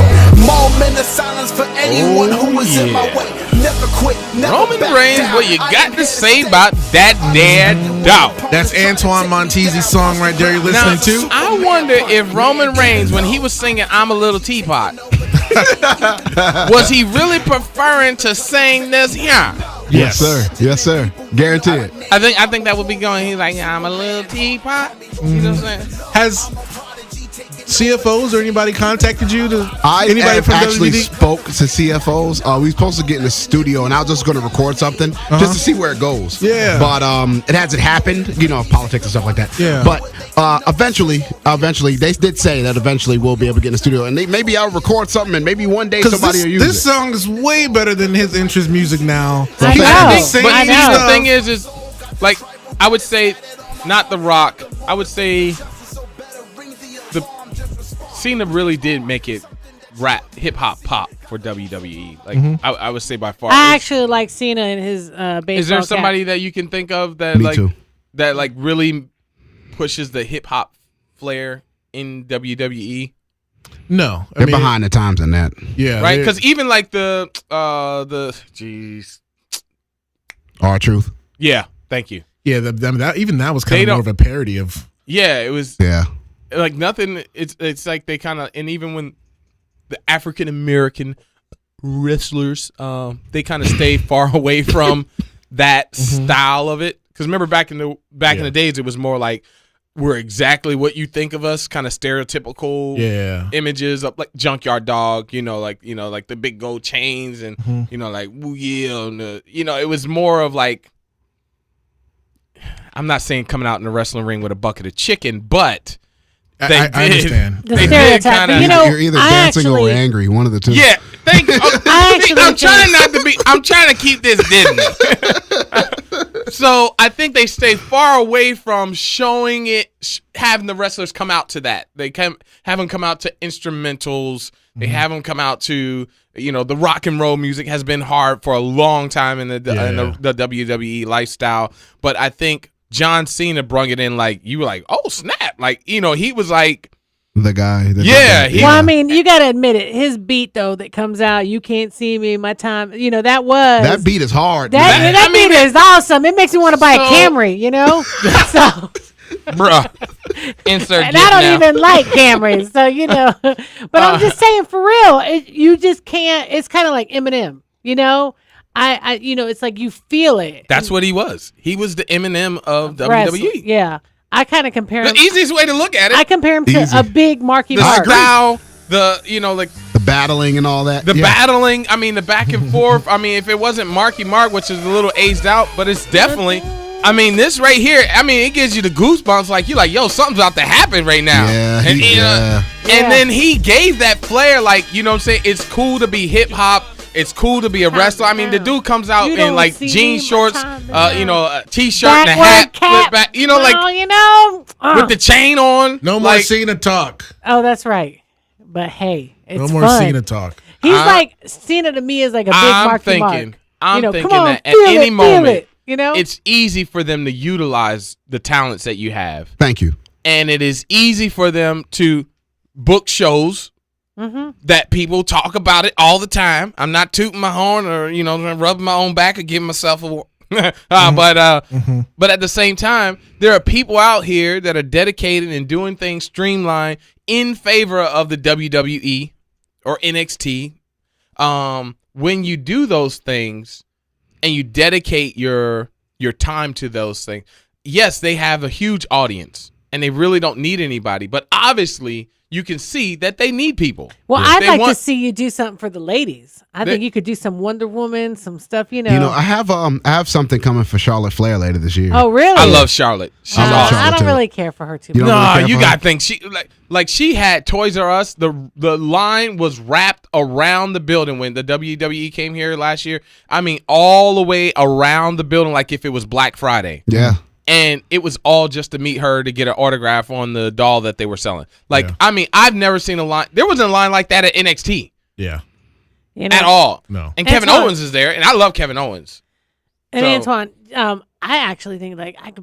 Moment of silence for anyone who is in my way. Never quit, never Roman back Reigns, down. what you got to say about that dead dog? That's Antoine Monteasy's song right there you're listening to. I wonder if Roman Reigns, when he was singing I'm a Little Teapot, was he really preferring to sing this here? Yes, sir. Yes, sir. Guaranteed. I think that would be going. He's like, I'm a little teapot. You know what I'm saying? Has CFOs or anybody contacted you? Anybody from actually WWE? spoke to CFOs. We were supposed to get in the studio, and I was just going to record something just to see where it goes. Yeah. But it hasn't happened. You know, politics and stuff like that. Yeah. But eventually, they did say that eventually we'll be able to get in the studio, and maybe I'll record something, and maybe one day somebody will use it. This song is way better than his interest music now. I know. But the thing is like I would say, not The Rock. I would say Cena really did make it rap, hip hop, pop for WWE. Like I would say by far. I actually like Cena and his baseball Is there somebody cap. that you can think of that that really pushes the hip hop flair in WWE? No, they're behind the times on that. Yeah, right. Because even like the R-Truth. Yeah, thank you. Yeah, that was kind of more of a parody of. Yeah, it was. Yeah. Like nothing. It's like they kind of, and even when the African American wrestlers, they kind of stay far away from that style of it. Because remember back in the days, it was more like we're exactly what you think of us, kind of stereotypical images of like Junkyard Dog, like the big gold chains and like woo yeah, and it was more of like, I'm not saying coming out in the wrestling ring with a bucket of chicken, but I understand. The stereotype. You're either dancing or angry, one of the two. Yeah, thank you. I'm trying not to be. I'm trying to keep this Disney. So I think they stay far away from showing it, having the wrestlers come out to that. They have them come out to instrumentals. They have them come out to, the rock and roll music has been hard for a long time in the WWE lifestyle. But I think John Cena brung it in like, you were like, oh, snap. Like, he was like. The guy. Well, I mean, you got to admit it. His beat, though, that comes out, you can't see me, my time, that beat is hard. That beat is awesome. It makes me want to buy a Camry, so. Bruh. Insert and I don't even like Camrys, so, but I'm just saying, for real, you just can't, it's kind of like Eminem, it's like you feel it. That's what he was. He was the Eminem of WWE. Yeah. I kind of compare him. The easiest way to look at it. I compare him to Easy. a big Marky The Mark. style, like the battling and all that. the battling. I mean, the back and forth. I mean, if it wasn't Marky Mark, which is a little aged out, but it's definitely. I mean, this right here. I mean, it gives you the goosebumps. Like you're like, yo, something's about to happen right now. Yeah, and then he gave that flair. Like, you know what I'm saying? It's cool to be hip hop. It's cool to be a wrestler. I mean, the dude comes out in like jean shorts, a t-shirt and a hat, flip back, with the chain on. No more Cena talk. Oh, that's right. But hey, it's no more fun. Cena talk. He's like Cena to me is like a big Marky Mark. I'm thinking come on, that at feel any it, moment, feel it, it's easy for them to utilize the talents that you have. Thank you. And it is easy for them to book shows. That people talk about it all the time. I'm not tooting my horn or rubbing my own back or giving myself a but at the same time, there are people out here that are dedicated and doing things streamlined in favor of the WWE or NXT. When you do those things and you dedicate your time to those things, yes, they have a huge audience and they really don't need anybody, but obviously you can see that they need people. Well, I'd like to see you do something for the ladies. I think you could do some Wonder Woman, some stuff, I have something coming for Charlotte Flair later this year. Oh, really? I love Charlotte. She's awesome. I don't really care for her too much. You got to think she like she had Toys R Us. The line was wrapped around the building when the WWE came here last year. I mean, all the way around the building, like if it was Black Friday. Yeah. And it was all just to meet her to get an autograph on the doll that they were selling. I mean, I've never seen a line. There wasn't a line like that at NXT. Yeah. At all. No. And Kevin Owens is there, and I love Kevin Owens. And Antoine, I actually think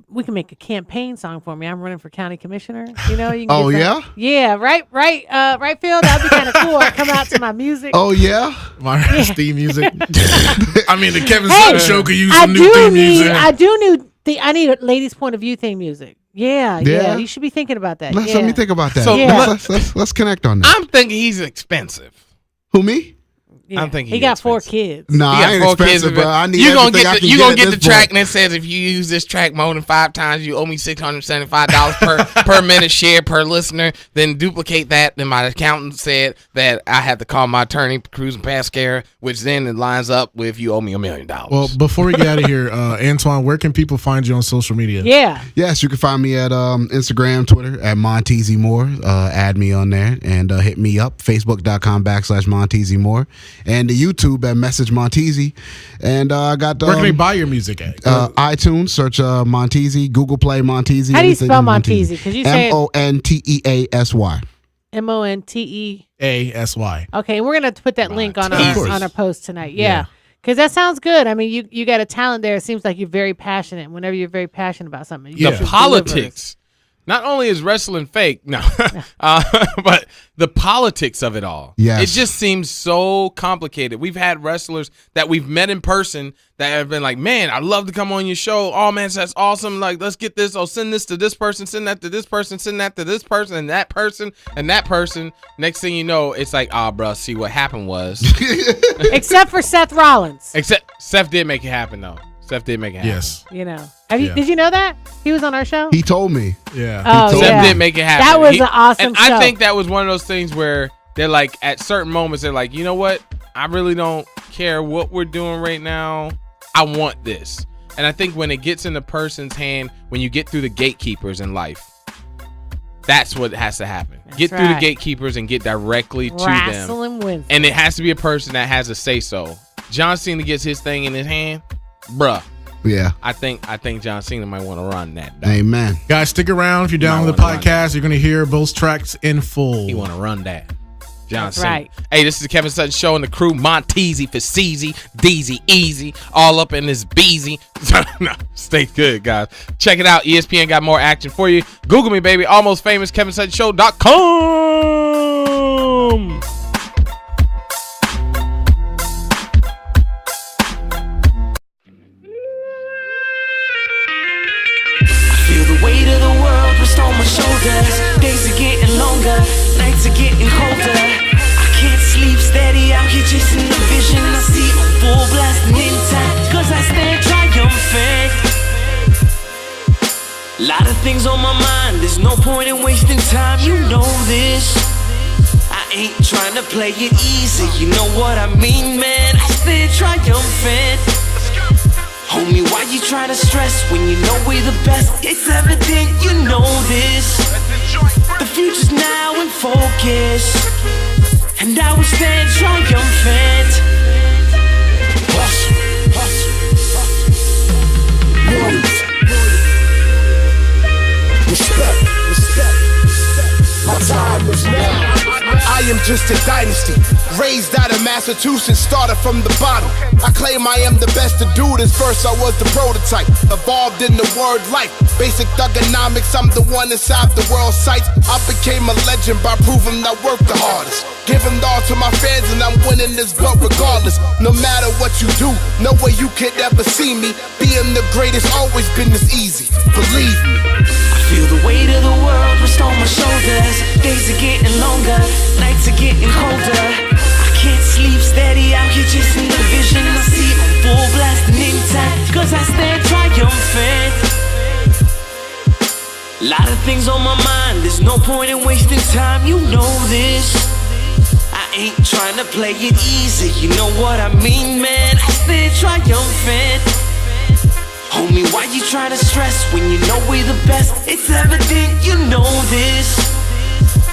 we can make a campaign song for me. I'm running for county commissioner. You can Oh, get yeah, right field. That'd be kind of cool. I come out to my music. Oh yeah, my theme music. I mean, the Kevin Sutton show could use some new theme music. I need a ladies' point of view theme music. Yeah. You should be thinking about that. Let me think about that. So let's connect on that. I'm thinking he's expensive. Who, me? Yeah. I'm thinking he got 4 kids. No, I ain't expensive, bro. I need you gonna get the track and it says if you use this track more than 5 times, you owe me $675 per minute share per listener. Then duplicate that. Then my accountant said that I had to call my attorney, Cruz and Pascara, which then it lines up with you owe me $1 million. Well, before we get out of here, Antoine, where can people find you on social media? Yeah. Yes, you can find me at Instagram, Twitter at Monteasy Moore. Add me on there and hit me up. Facebook.com/Monteasy Moore. And the YouTube at Message Monteasy. And I got where can they buy your music at? iTunes, search Monteasy, Google Play Monteasy. How do you spell Monteasy? Because you say Monteasy. Monteasy. Okay, we're gonna put that link on our post tonight. Yeah. Because that sounds good. I mean, you got a talent there. It seems like you're very passionate. Whenever you're very passionate about something, the politics. Not only is wrestling fake, but the politics of it all. Yes. It just seems so complicated. We've had wrestlers that we've met in person that have been like, man, I'd love to come on your show. Oh, man, that's awesome. Like, let's get this. Oh, send this to this person, send that to this person, send that to this person, and that person, and that person. Next thing you know, it's like, bro, see what happened was. Except for Seth Rollins. Except Seth did make it happen, though. Seth did make it happen. Yes. Did you know that? He was on our show? He told me. Yeah. Seth did make it happen. That was an awesome show. I think that was one of those things where they're like, at certain moments, they're like, you know what? I really don't care what we're doing right now. I want this. And I think when it gets in the person's hand, when you get through the gatekeepers in life, that's what has to happen. Get through the gatekeepers and get directly to them. And it has to be a person that has a say-so. John Cena gets his thing in his hand. Bruh. Yeah. I think John Cena might want to run that. Amen. Guys, stick around. If you're down with the podcast, you're going to hear both tracks in full. He want to run that. John Cena. Right. Hey, this is the Kevin Sutton Show and the crew. Monteasy for Ceezy, Deezy, Easy, all up in this Beezy. No, stay good, guys. Check it out. ESPN got more action for you. Google me, baby. Almost Famous, KevinSuttonShow.com. Weight of the world rest on my shoulders. Days are getting longer, nights are getting colder. I can't sleep steady out here chasing the vision I see on full blast and intact, cause I stand triumphant. Lot of things things on my mind, there's no point in wasting time, you know this. I ain't trying to play it easy, you know what I mean, man. I stay triumphant. Homie, why you try to stress when you know we're the best? It's evident you know this. The future's now in focus, and I will stand triumphant. Respect. My time is now. I am just a dynasty, raised out of Massachusetts, started from the bottom. I claim I am the best to do this. First I was the prototype, evolved in the word life. Basic thugonomics, I'm the one inside the world's sights. I became a legend by proving I work the hardest. Giving all to my fans and I'm winning this belt regardless. No matter what you do, no way you could ever see me. Being the greatest always been this easy, believe me. Feel the weight of the world rest on my shoulders. Days are getting longer, nights are getting colder. I can't sleep steady out here chasing the vision. I see I'm full blasting intact, cause I stand triumphant. Lot of things on my mind, there's no point in wasting time, you know this. I ain't trying to play it easy, you know what I mean, man. I stand triumphant. Homie, why you try to stress when you know we're the best? It's evident you know this.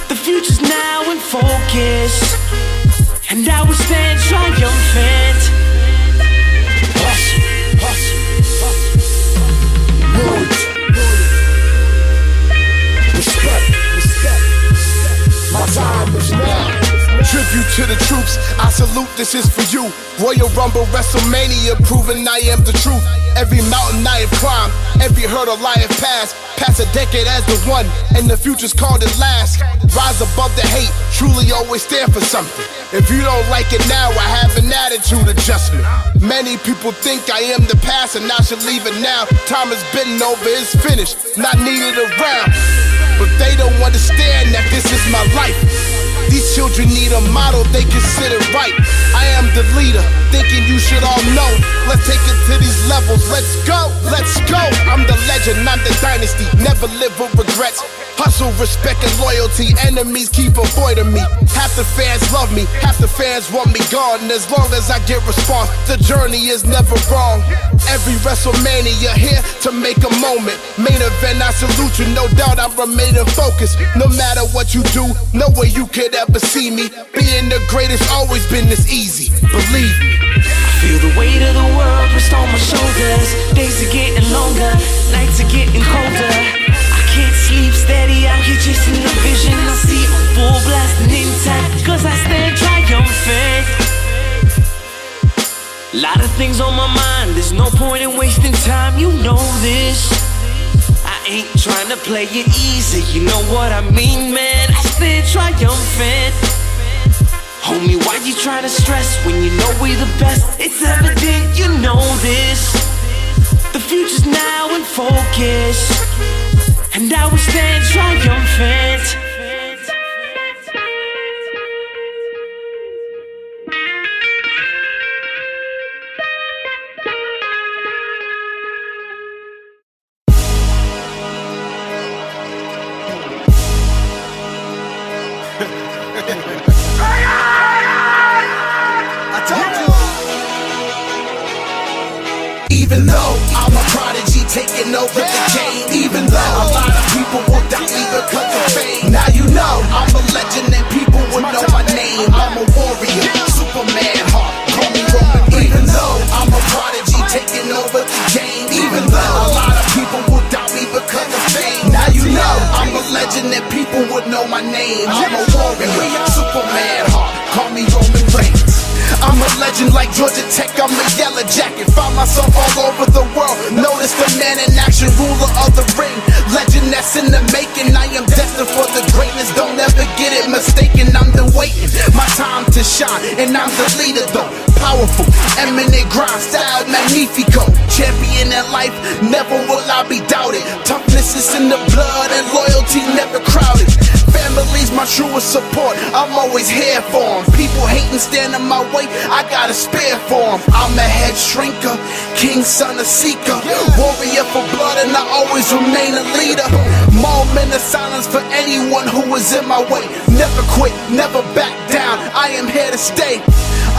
The future's now in focus, and I will stand triumphant. Respect. My time is now. Tribute to the troops, I salute, this is for you. Royal Rumble, WrestleMania, proving I am the truth. Every mountain I have climbed, every hurdle I have passed. Past a decade as the one, and the future's called it last. Rise above the hate, truly always stand for something. If you don't like it now, I have an attitude adjustment. Many people think I am the past and I should leave it now. Time has been over, it's finished, not needed around. But they don't understand that this is my life. These children need a model they consider right. I am the leader, thinking you should all know. Let's take it to these levels, let's go. I'm the legend, I'm the dynasty, never live with regrets. Hustle, respect, and loyalty, enemies keep avoiding me. Half the fans love me, half the fans want me gone. And as long as I get response, the journey is never wrong. Every WrestleMania here to make a moment. Main event, I salute you, no doubt I'm remaining focused. No matter what you do, no way you could ever see me. Being the greatest always been this easy, believe me. I feel the weight of the world rest on my shoulders. Days are getting longer, nights are getting colder. I can't sleep steady out here chasing the vision. I see I'm full blasting intact, cause I stand triumphant. Lot of things on my mind, there's no point in wasting time, you know this. I ain't trying to play it easy, you know what I mean, man. I stand triumphant. Homie, why you try to stress when you know we're the best? It's evident you know this. The future's now in focus, and I will stand triumphant. Even though I'm a prodigy taking over the game, even though a lot of people will doubt me because of fame, now you know I'm a legend and people will know my name. I'm a warrior, Superman heart, call me Roman Reigns. Even though I'm a prodigy taking over the game, even though a lot of people will doubt me because of fame, now you know I'm a legend and people would know my name. I'm a warrior, Superman heart, call me Roman Reigns. I'm a legend like Georgia Tech, I'm a yellow jacket. Found myself all over the world, notice the man in action, ruler of the ring. Legend that's in the making, I am destined for the greatness. Don't ever get it mistaken, I'm the waiting. My time to shine, and I'm the leader though. Powerful, eminent grind, style magnifico. Champion in life, never will I be doubted. Toughness is in the blood and loyalty never crowded. Family's my truest support, I'm always here for them. People hating, stand in my way, I got a spare for them. I'm a head shrinker, king, son of seeker. Warrior for blood and I always remain a leader. Moment of silence for anyone who was in my way. Never quit, never back down, I am here to stay.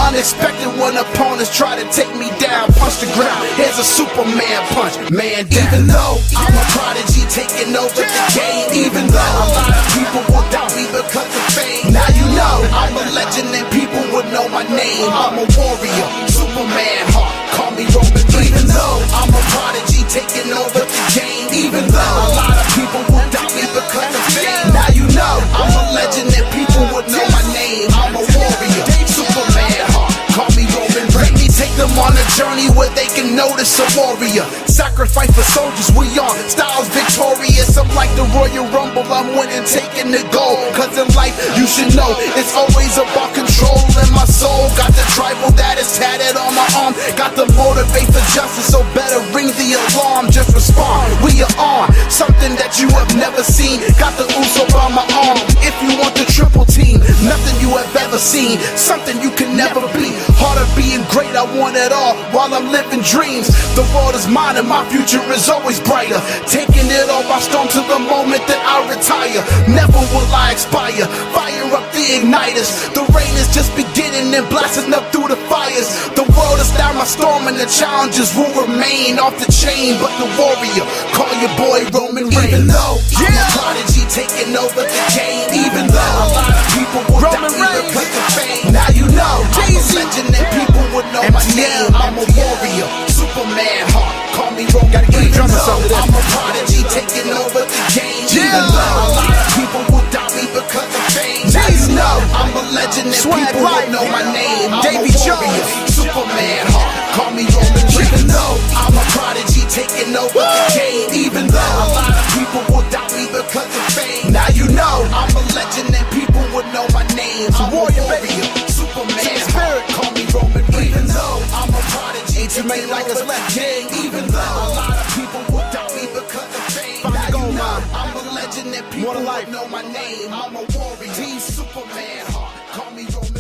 Unexpected when opponents try to take me down. Punch the ground, here's a Superman punch. Man down. Even though I'm a prodigy taking over the game. Even though a lot of people will doubt me because of fame. Now you know I'm a legend and people would know my name. I'm a warrior, Superman heart, call me Roman Reigns. Even though I'm a prodigy taking over the game. Even though a lot of people will doubt me because of fame. Now you know I'm a legend and people would know my name. I'm a warrior, Superman heart, call me Roman Reigns. Let me take them on a journey where they can notice a warrior. Sacrifice for soldiers, we on styles victorious. I'm like the Royal Rumble, I'm winning, taking the gold. Cause in life you should know it's always about control in my soul. Got the tribal that is tatted on my arm. Got the motivate for justice, so better ring the alarm. Just respond, we are on something that you have never seen. Got the Uso on my arm. If you want the triple team, nothing you have ever seen, something you can never be. Heart of being great, I want it all while I'm living dreams. The world is mine and my future is always brighter. Taking it all by storm to the moment that I retire. Never will I expire. Fire up the igniters. The rain is just beginning and blasting up through the fires. The world is now my storm and the challenges will remain off the chain. But the warrior, call your boy Roman Reigns. Even though I'm a prodigy taking over the game. Even though a lot of people will doubt me because of fame. Now you know I'm a legend and people would know my name. I'm a warrior, Superman heart, call me Roman Reigns. I'm a prodigy taking over the game. Even though a lot of people will doubt me because of fame. Now you know I'm a legend and people will know my name. I'm a warrior, Superman heart, call me Roman Reigns. Even though I'm a prodigy taking over the game. Even though a lot of people will doubt me because of fame. Now you know I'm a legend and people would know my name. I'm a warrior, Superman heart, call me Roman Reigns. Even though I'm a prodigy taking over the game. Even though a lot of people will doubt me because of fame. Now you know I'm a legend and people would know my name. I'm a warrior, Superman heart, call me Roman Reigns.